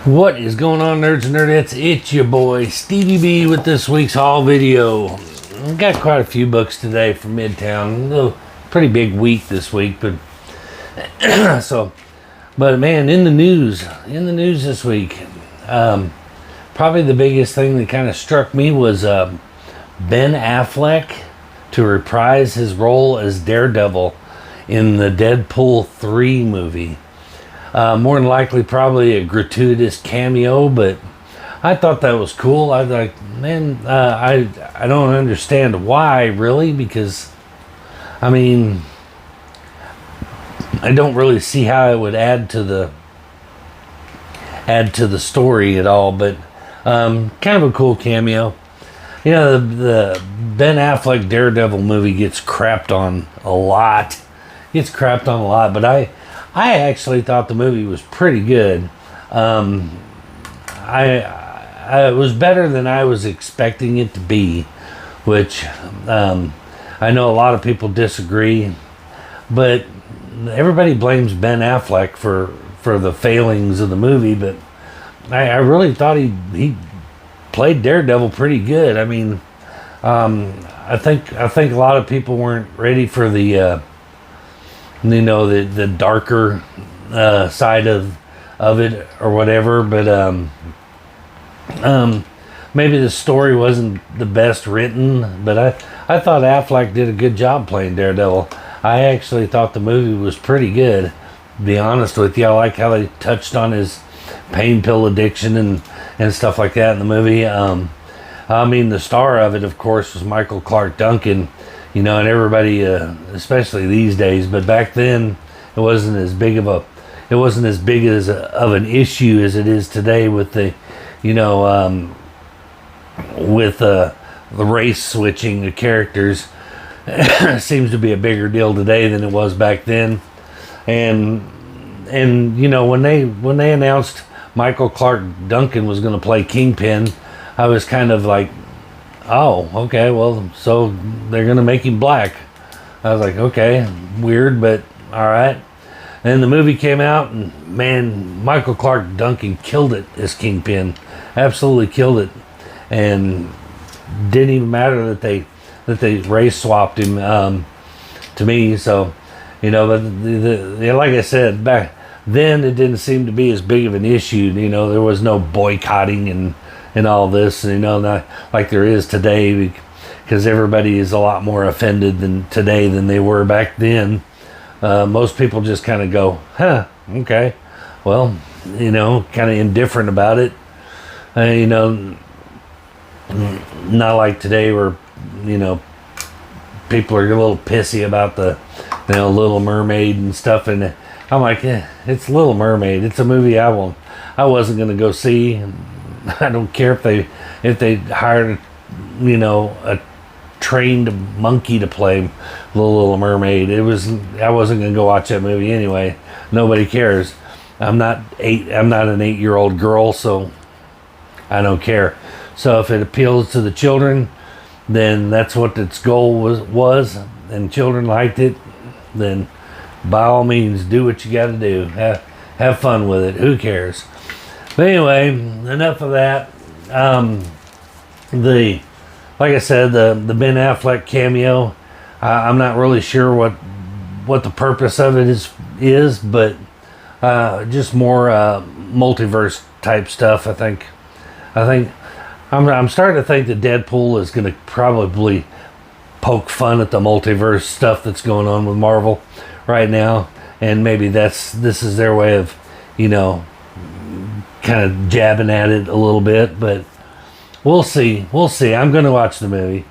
What is going on, nerds and nerdettes? It's your boy Stevie B with this week's haul video. I've got quite a few books today from Midtown. Pretty big week this week, but but man, in the news this week, probably the biggest thing that kind of struck me was Ben Affleck to reprise his role as Daredevil in the Deadpool 3 movie. More than likely probably a gratuitous cameo, but I thought that was cool. I was like, man, I don't understand why, really, because I mean, I don't really see how it would add to the story at all, but kind of a cool cameo. You know, the Ben Affleck Daredevil movie gets crapped on a lot. But I actually thought the movie was pretty good. It was better than I was expecting it to be, which I know a lot of people disagree, but everybody blames Ben Affleck for the failings of the movie, but I really thought he played Daredevil pretty good. I mean, I think a lot of people weren't ready for the the darker side of it or whatever, but maybe the story wasn't the best written, but I thought Affleck did a good job playing Daredevil. I actually thought the movie was pretty good, to be honest with you. I like how they touched on his pain pill addiction and stuff like that in the movie. I mean, the star of it, of course, was Michael Clark Duncan. You know, and everybody, especially these days, but back then it wasn't as big of an issue as it is today with the, with the race switching the characters. It seems to be a bigger deal today than it was back then. And you know, when they announced Michael Clark Duncan was going to play Kingpin, I was kind of like, oh, okay, well, so they're going to make him black. I was like, okay, weird, but all right. And the movie came out, and man, Michael Clark Duncan killed it as Kingpin. Absolutely killed it. And didn't even matter that they race swapped him to me. So, you know, but like I said, back then it didn't seem to be as big of an issue. You know, there was no boycotting and all this, not like there is today, because everybody is a lot more offended today than they were back then. Most people just kind of go, okay, well, kind of indifferent about it. Not like today where, people are a little pissy about the, Little Mermaid and stuff. And I'm like, it's Little Mermaid. It's a movie I wasn't going to go see. I don't care if they hired, a trained monkey to play Little Mermaid. I wasn't gonna go watch that movie anyway. Nobody cares. I'm not an 8-year-old girl, so I don't care. So if it appeals to the children, then that's what its goal was, and children liked it. Then by all means, do what you got to do. Have fun with it. Who cares? But anyway, enough of that. Like I said, the Ben Affleck cameo, I'm not really sure what the purpose of it is, but just more multiverse type stuff. I think I'm starting to think that Deadpool is going to probably poke fun at the multiverse stuff that's going on with Marvel right now, and maybe this is their way of, kind of jabbing at it a little bit, but we'll see. I'm going to watch the movie.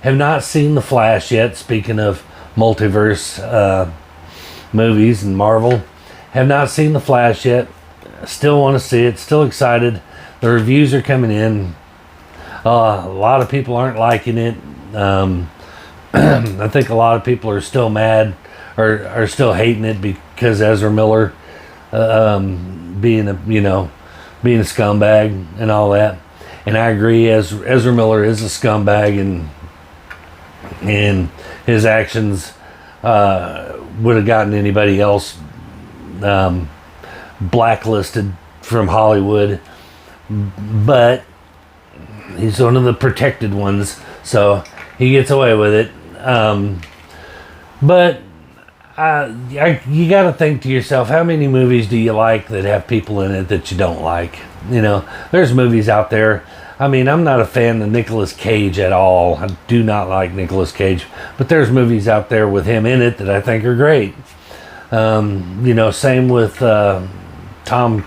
Have not seen The Flash yet. Speaking of multiverse movies and Marvel, have not seen The Flash yet. Still want to see it. Still excited. The reviews are coming in. A lot of people aren't liking it. I think a lot of people are still mad or are still hating it because Ezra Miller being a scumbag and all that. And I agree, Ezra Miller is a scumbag, and his actions would have gotten anybody else blacklisted from Hollywood, but he's one of the protected ones, so he gets away with it. But you got to think to yourself, how many movies do you like that have people in it that you don't like? You know, there's movies out there. I mean, I'm not a fan of Nicolas Cage at all. I do not like Nicolas Cage, but there's movies out there with him in it that I think are great. You know, same with Tom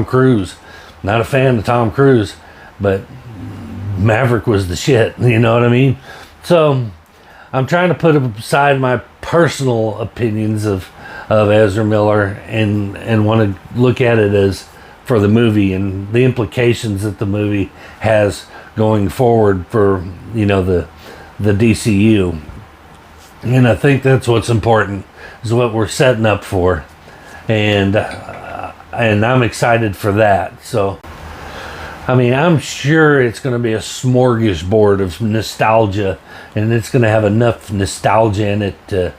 Cruise. Not a fan of Tom Cruise, but Maverick was the shit. You know what I mean? So I'm trying to put aside my personal opinions of Ezra Miller and want to look at it as for the movie and the implications that the movie has going forward for, you know, the DCU. And I think that's what's important, is what we're setting up for, and I'm excited for that. So I mean, I'm sure it's going to be a smorgasbord of nostalgia, and it's going to have enough nostalgia in it to,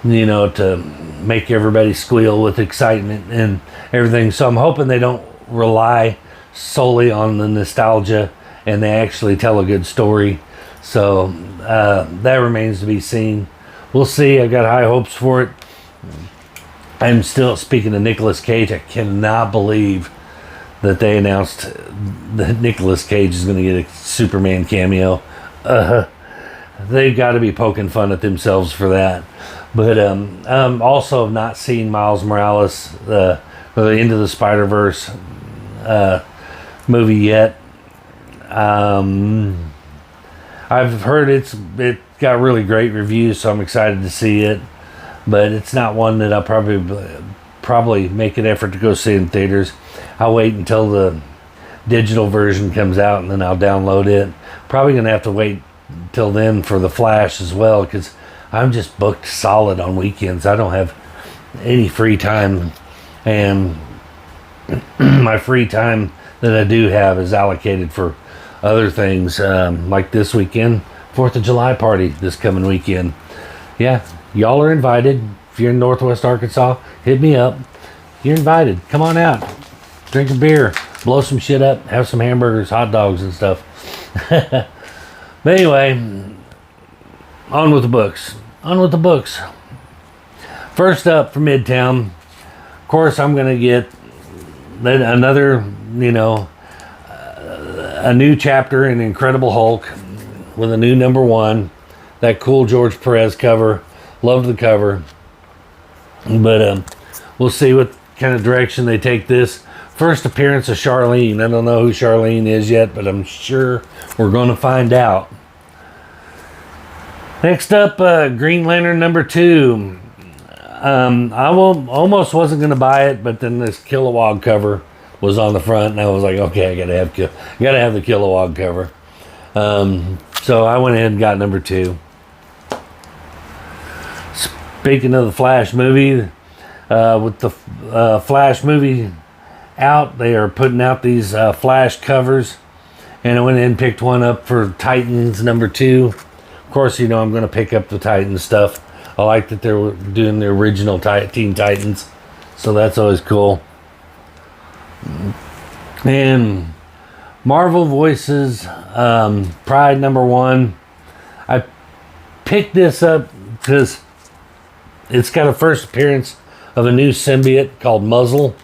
you know, to make everybody squeal with excitement and everything. So I'm hoping they don't rely solely on the nostalgia and they actually tell a good story. So that remains to be seen. We'll see. I got high hopes for it. I'm still, speaking of Nicolas Cage, I cannot believe that they announced that Nicolas Cage is going to get a Superman cameo. They've got to be poking fun at themselves for that. But also have not seen Miles Morales, the Into the Spider-Verse movie yet. I've heard it got really great reviews, so I'm excited to see it. But it's not one that I'll probably make an effort to go see in theaters. I'll wait until the digital version comes out, and then I'll download it. Probably going to have to wait till then for The Flash as well, because I'm just booked solid on weekends. I don't have any free time, and my free time that I do have is allocated for other things, like this weekend, 4th of July party this coming weekend. Yeah, y'all are invited. If you're in Northwest Arkansas, hit me up. You're invited. Come on out. Drink a beer. Blow some shit up. Have some hamburgers, hot dogs, and stuff. But anyway, on with the books. On with the books. First up for Midtown, of course, I'm going to get another, you know, a new chapter in Incredible Hulk with a new #1. That cool George Perez cover. Loved the cover. But we'll see what kind of direction they take this. First appearance of Charlene. I don't know who Charlene is yet, but I'm sure we're going to find out. Next up, Green Lantern #2. I almost wasn't going to buy it, but then this Kilowog cover was on the front, and I was like, okay, I gotta have the Kilowog cover. So I went ahead and got #2. Speaking of the Flash movie, with the Flash movie out, they are putting out these Flash covers, and I went ahead and picked one up for Titans #2. Of course, you know I'm going to pick up the Titans stuff. I like that they're doing the original Teen Titans, so that's always cool. And Marvel Voices, Pride #1. I picked this up because it's got a first appearance of a new symbiote called Muzzle,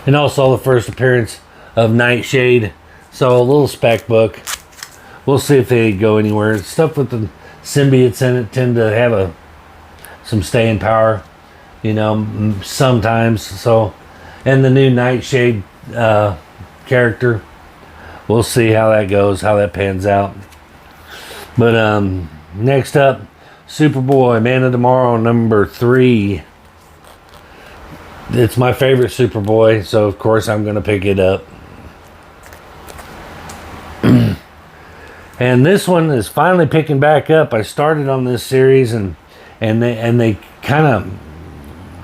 and also the first appearance of Nightshade. So a little spec book. We'll see if they go anywhere. Stuff with the symbiotes in it tend to have some staying power, you know, sometimes. So, and the new Nightshade character, we'll see how that goes, how that pans out. But next up, Superboy, Man of Tomorrow #3. It's my favorite Superboy, so of course I'm going to pick it up. And this one is finally picking back up. I started on this series, and they kind of,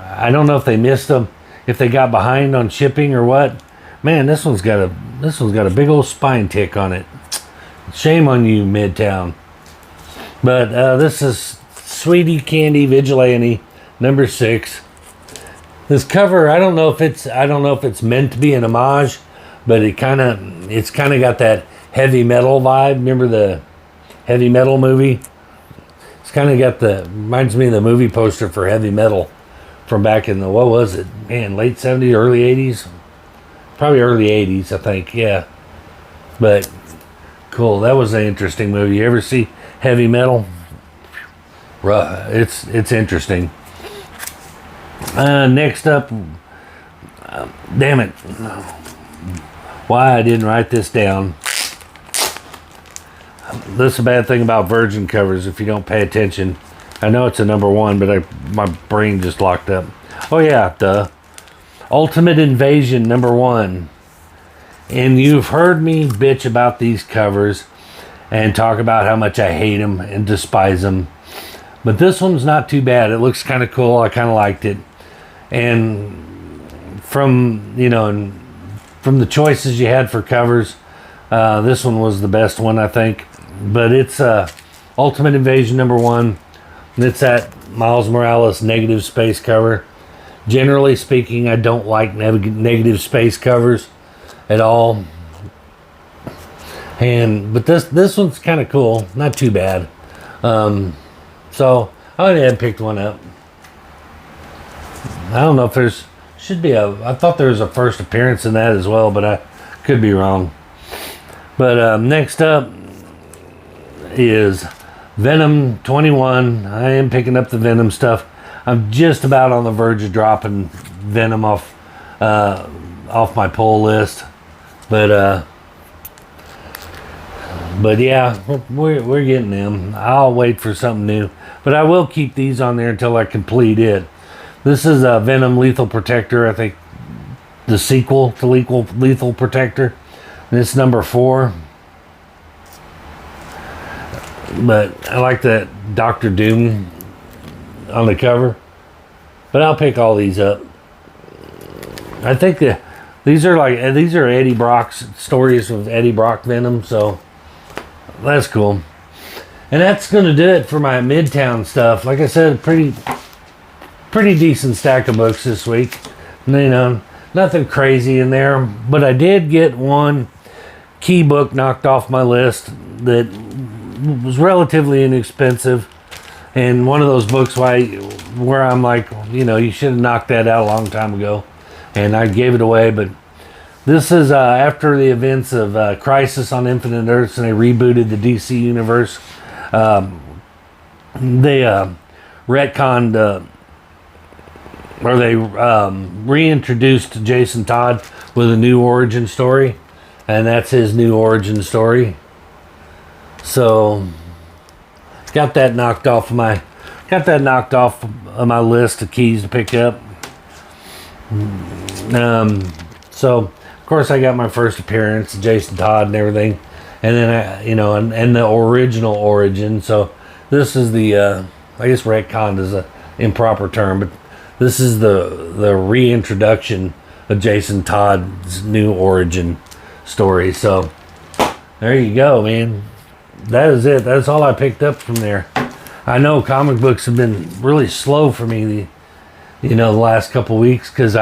I don't know if they missed them, if they got behind on shipping or what. Man, this one's got a big old spine tick on it. Shame on you, Midtown. But this is Sweetie Candy Vigilante #6. This cover, I don't know if it's meant to be an homage, but it's kind of got that heavy metal vibe. Remember the heavy metal movie? It's kind of got reminds me of the movie poster for heavy metal from back in the, what was it? Man, late 70s, early 80s? Probably early 80s, I think, yeah. But cool, that was an interesting movie. You ever see heavy metal? It's interesting. Next up, damn it, why I didn't write this down. This is a bad thing about Virgin covers if you don't pay attention. I know it's a number one, but my brain just locked up. Oh yeah, the Ultimate Invasion #1. And you've heard me bitch about these covers and talk about how much I hate them and despise them. But this one's not too bad. It looks kind of cool. I kind of liked it. And from the choices you had for covers, this one was the best one, I think. But it's Ultimate Invasion #1. And it's that Miles Morales negative space cover. Generally speaking, I don't like negative space covers at all. But this one's kind of cool. Not too bad. So I went ahead and picked one up. I don't know if I thought there was a first appearance in that as well, but I could be wrong. But next up is Venom 21. I am picking up the Venom stuff. I'm just about on the verge of dropping Venom off my pull list. But yeah, we're getting them. I'll wait for something new. But I will keep these on there until I complete it. This is Venom Lethal Protector. I think the sequel to Lethal Protector. And it's #4. But I like that Doctor Doom on the cover. But I'll pick all these up. I think these are Eddie Brock's stories with Eddie Brock Venom, so that's cool. And that's going to do it for my Midtown stuff. Like I said, pretty decent stack of books this week. Nothing crazy in there, but I did get one key book knocked off my list that was relatively inexpensive, and one of those books where I'm like, you should have knocked that out a long time ago, and I gave it away. But this is after the events of Crisis on Infinite Earths, and they rebooted the DC universe. They retconned, or they reintroduced Jason Todd with a new origin story, and that's his new origin story. So got that knocked off of my list of keys to pick up. So of course I got my first appearance, Jason Todd and everything, and then and the original origin. So this is the I guess retconned is a improper term, but this is the reintroduction of Jason Todd's new origin story. So there you go, man. That is it. That's all I picked up from there. I know comic books have been really slow for me, the last couple weeks, because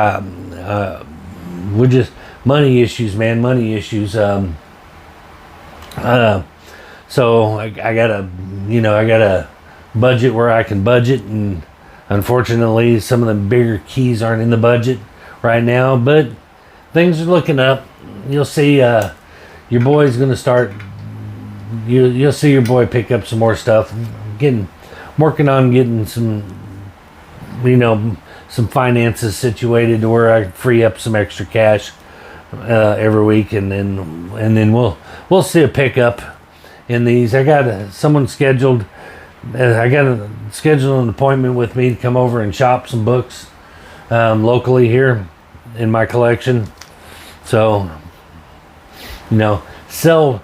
we're just money issues, man. Money issues. So I got a budget where I can budget, and unfortunately, some of the bigger keys aren't in the budget right now. But things are looking up. You'll see. Your boy's gonna start. You'll see your boy pick up some more stuff. Working on getting some, some finances situated to where I free up some extra cash every week, and then we'll see a pickup in these. I got someone scheduled. I got an appointment with me to come over and shop some books locally here in my collection. So, sell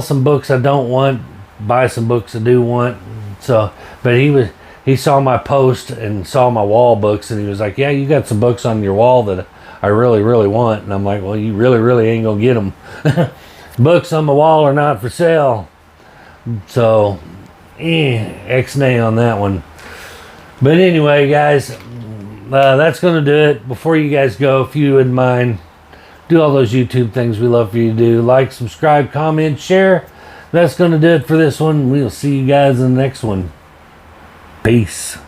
some books I don't want, buy some books I do want. So, but he saw my post and saw my wall books, and he was like, "Yeah, you got some books on your wall that I really, really want." And I'm like, "Well, you really, really ain't gonna get them. Books on the wall are not for sale." So, X-nay on that one. But anyway, guys, that's going to do it. Before you guys go, if you wouldn't mind, do all those YouTube things we love for you to do. Like, subscribe, comment, share. That's going to do it for this one. We'll see you guys in the next one. Peace.